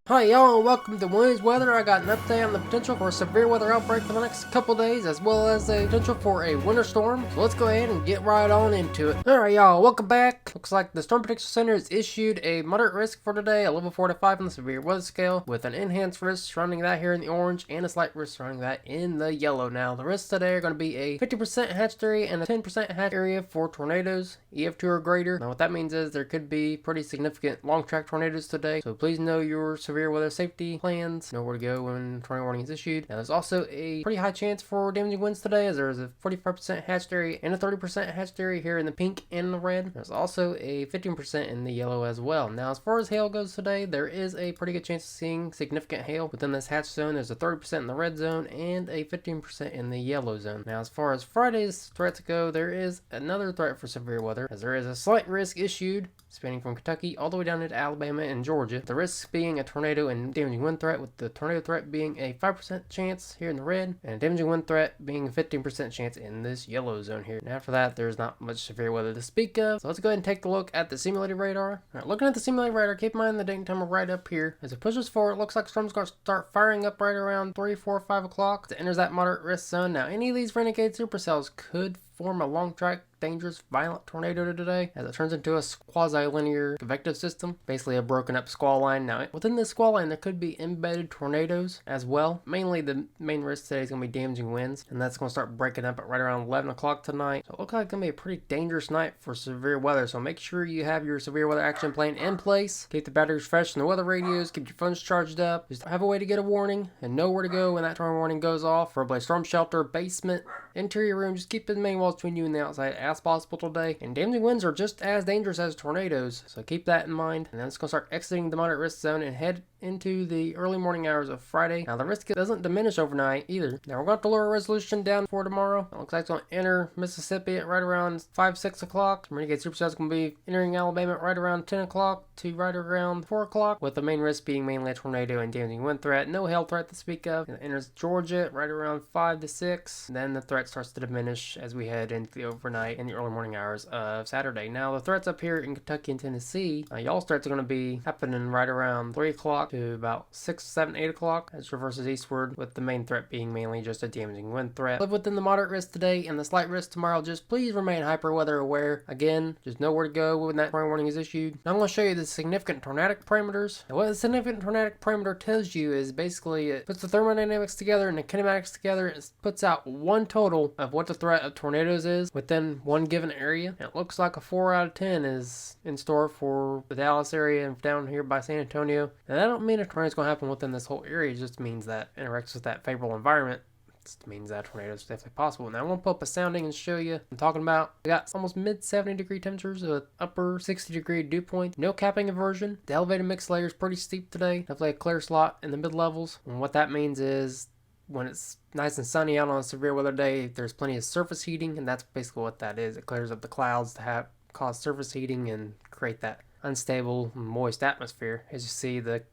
Hi y'all and welcome to Wednesday's Weather. I got an update on the potential for a severe weather outbreak for the next couple days, as well as the potential for a winter storm. So let's go ahead and get right on into it. Alright y'all, welcome back. Looks like the Storm Prediction Center has issued a moderate risk for today, a level 4 to 5 on the severe weather scale, with an enhanced risk surrounding that here in the orange and a slight risk surrounding that in the yellow. Now the risks today are going to be a 50% hatched area and a 10% hatched area for tornadoes, EF2 or greater. Now what that means is there could be pretty significant long track tornadoes today, so please know your severe weather safety plans, know where to go when tornado warning is issued. Now there's also a pretty high chance for damaging winds today, as there is a 45% hatched area and a 30% hatched area here in the pink and the red. There's also a 15% in the yellow as well. Now as far as hail goes today, there is a pretty good chance of seeing significant hail within this hatched zone. There's a 30% in the red zone and a 15% in the yellow zone. Now as far as Friday's threats go, there is another threat for severe weather, as there is a slight risk issued spanning from Kentucky all the way down into Alabama and Georgia. The risks being a tornado and damaging wind threat, with the tornado threat being a 5% chance here in the red, and a damaging wind threat being a 15% chance in this yellow zone here. And after that, there's not much severe weather to speak of. So let's go ahead and take a look at the simulated radar. Alright, looking at the simulated radar, keep in mind the date and time are right up here. As it pushes forward, it looks like storm's going to start firing up right around 3, 4, 5 o'clock. It enters that moderate risk zone. Now, any of these renegade supercells could form a long track, dangerous, violent tornado today, as it turns into a quasi-linear convective system, basically a broken up squall line. Now, within this squall line, there could be embedded tornadoes as well. Mainly, the main risk today is going to be damaging winds, and that's going to start breaking up at right around 11 o'clock tonight. So it looks like it's going to be a pretty dangerous night for severe weather, so make sure you have your severe weather action plan in place. Keep the batteries fresh in the weather radios, keep your phones charged up, just have a way to get a warning and know where to go when that tornado warning goes off. Probably storm shelter, basement, interior room, just keep the main walls between you and the outside as possible today. And damaging winds are just as dangerous as tornadoes, so keep that in mind. And then it's going to start exiting the moderate risk zone and head into the early morning hours of Friday. Now the risk doesn't diminish overnight either. Now we're going to have to lower resolution down for tomorrow. It looks like it's going to enter Mississippi at right around 5, 6 o'clock. Renegade supercell is going to be entering Alabama at right around 10 o'clock to right around 4 o'clock, with the main risk being mainly a tornado and damaging wind threat. No hail threat to speak of. It enters Georgia at right around 5 to 6. Then the threat starts to diminish as we head into the overnight and the early morning hours of Saturday. Now the threats up here in Kentucky and Tennessee, y'all threats are going to be happening right around 3 o'clock to about 6, 7, 8 o'clock as it reverses eastward, with the main threat being mainly just a damaging wind threat. Live within the moderate risk today and the slight risk tomorrow. Just please remain hyper weather aware. Again, just know where to go when that tornado warning is issued. Now I'm going to show you the significant tornadic parameters. Now, what the significant tornadic parameter tells you is basically it puts the thermodynamics together and the kinematics together, and it puts out one total of what the threat of tornadoes is within one given area. And it looks like a 4 out of 10 is in store for the Dallas area and down here by San Antonio. And that don't mean a tornado is going to happen within this whole area. It just means that it interacts with that favorable environment. It means that tornado is definitely possible. Now I'm going to pull up a sounding and show you what I'm talking about. We got almost mid 70 degree temperatures with upper 60 degree dew point. No capping inversion. The elevated mix layer is pretty steep today. Definitely a clear slot in the mid levels. And what that means is when it's nice and sunny out on a severe weather day, there's plenty of surface heating, and that's basically what that is. It clears up the clouds to cause surface heating and create that unstable, moist atmosphere. As you see, the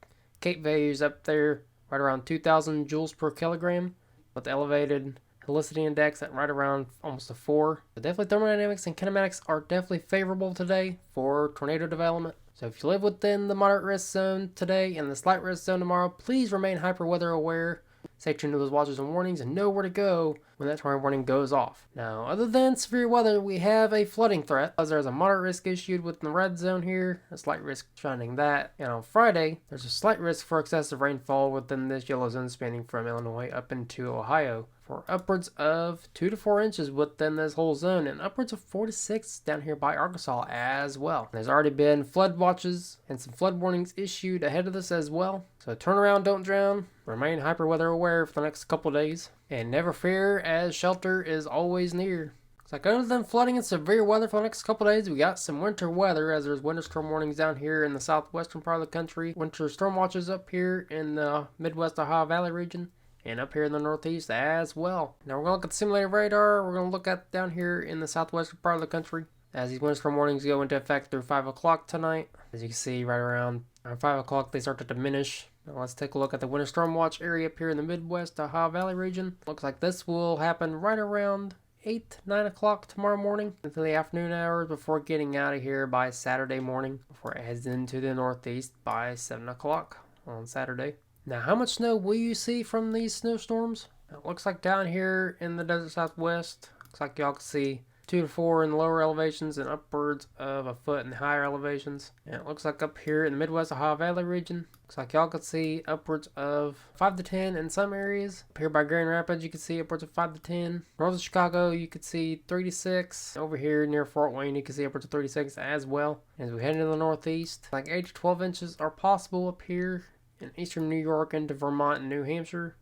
Cape values up there right around 2,000 joules per kilogram, with the elevated helicity index at right around almost a 4. So definitely thermodynamics and kinematics are definitely favorable today for tornado development. So if you live within the moderate risk zone today and the slight risk zone tomorrow, please remain hyper weather aware. Stay tuned to those watches and warnings and know where to go when that tornado warning goes off. Now, other than severe weather, we have a flooding threat, as there's a moderate risk issued within the red zone here, a slight risk surrounding that. And on Friday, there's a slight risk for excessive rainfall within this yellow zone spanning from Illinois up into Ohio, for upwards of 2 to 4 inches within this whole zone, and upwards of 4 to 6 down here by Arkansas as well. There's already been flood watches and some flood warnings issued ahead of this as well. So turn around, don't drown. Remain hyper weather aware for the next couple days, and never fear, as shelter is always near. Looks like other than flooding and severe weather for the next couple days, we got some winter weather, as there's winter storm warnings down here in the southwestern part of the country, winter storm watches up here in the Midwest Ohio Valley region, and up here in the northeast as well. Now we're going to look at the simulated radar. We're going to look at down here in the southwestern part of the country, as these windstorm warnings go into effect through 5 o'clock tonight. As you can see, right around 5 o'clock they start to diminish. Now let's take a look at the winter storm watch area up here in the Midwest Ohio Valley region. Looks like this will happen right around 8, 9 o'clock tomorrow morning into the afternoon hours, before getting out of here by Saturday morning, before it heads into the northeast by 7 o'clock. on Saturday. Now, how much snow will you see from these snowstorms? It looks like down here in the desert southwest, looks like y'all can see 2 to 4 in the lower elevations and upwards of a foot in the higher elevations. And it looks like up here in the Midwest Ohio Valley region, looks like y'all can see upwards of 5 to 10 in some areas. Up here by Grand Rapids, you can see upwards of 5 to 10. North of Chicago, you could see 3 to 6. Over here near Fort Wayne, you can see upwards of 36 as well. As we head into the Northeast, like 8 to 12 inches are possible up here in eastern New York into Vermont and New Hampshire.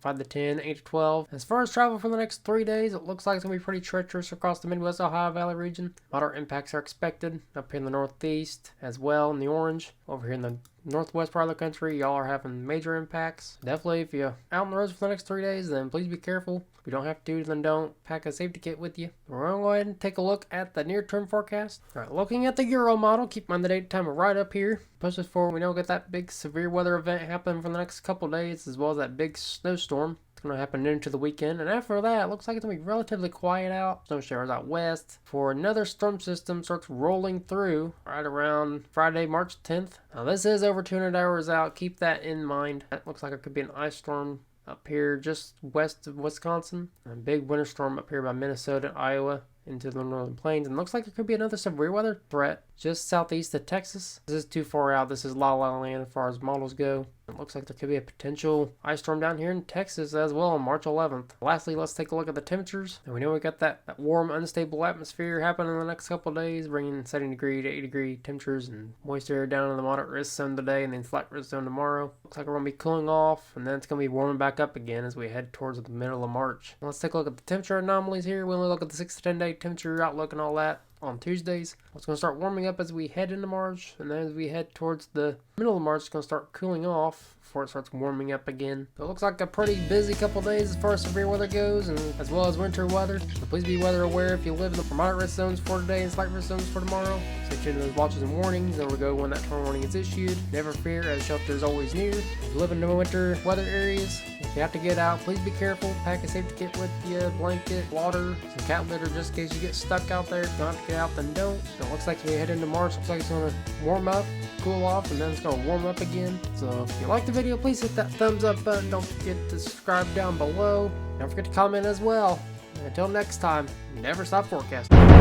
5 to 10, 8 to 12. As far as travel for the next 3 days, it looks like it's going to be pretty treacherous across the Midwest Ohio Valley region. Moderate impacts are expected up here in the Northeast as well in the orange. Over here in the northwest part of the country, y'all are having major impacts. Definitely, if you're out on the roads for the next 3 days, then please be careful. If you don't have to, then don't. Pack a safety kit with you. We're going to go ahead and take a look at the near-term forecast. All right, looking at the Euro model, keep in mind the date time right up here. Pushes forward, we know we got that big severe weather event happening for the next couple days, as well as that big snowstorm. It's going to happen into the weekend, and after that, it looks like it's going to be relatively quiet out. Snow showers out west for another storm system starts rolling through right around Friday, March 10th. Now, this is over 200 hours out. Keep that in mind. That looks like it could be an ice storm up here just west of Wisconsin. A big winter storm up here by Minnesota, Iowa, into the northern plains. And looks like it could be another severe weather threat just southeast of Texas. This is too far out. This is La La Land as far as models go. It looks like there could be a potential ice storm down here in Texas as well on March 11th. Lastly, let's take a look at the temperatures. And we know we got that warm, unstable atmosphere happening in the next couple of days, bringing 70 degree to 80 degree temperatures and moist air down in the moderate risk zone today and then slight risk zone tomorrow. Looks like we're going to be cooling off, and then it's going to be warming back up again as we head towards the middle of March. Let's take a look at the temperature anomalies here. We'll look at the 6 to 10 day temperature outlook and all that on Tuesdays. It's going to start warming up as we head into March, and then as we head towards the middle of March, it's going to start cooling off before it starts warming up again. So it looks like a pretty busy couple days as far as severe weather goes, and as well as winter weather. So please be weather aware if you live in the moderate risk zones for today and slight risk zones for tomorrow. Stay tuned to those watches and warnings. There we go when that tornado warning is issued. Never fear, as shelter is always near. If you live in the winter weather areas, if you have to get out, please be careful. Pack a safety kit with you, blanket, water, some cat litter just in case you get stuck out there. If you don't have to get out, then don't. So it looks like we head into March. Looks like it's going to warm up, cool off, and then it's going to warm up again. So if you like the video, please hit that thumbs up button. Don't forget to subscribe down below. Don't forget to comment as well. And until next time, never stop forecasting.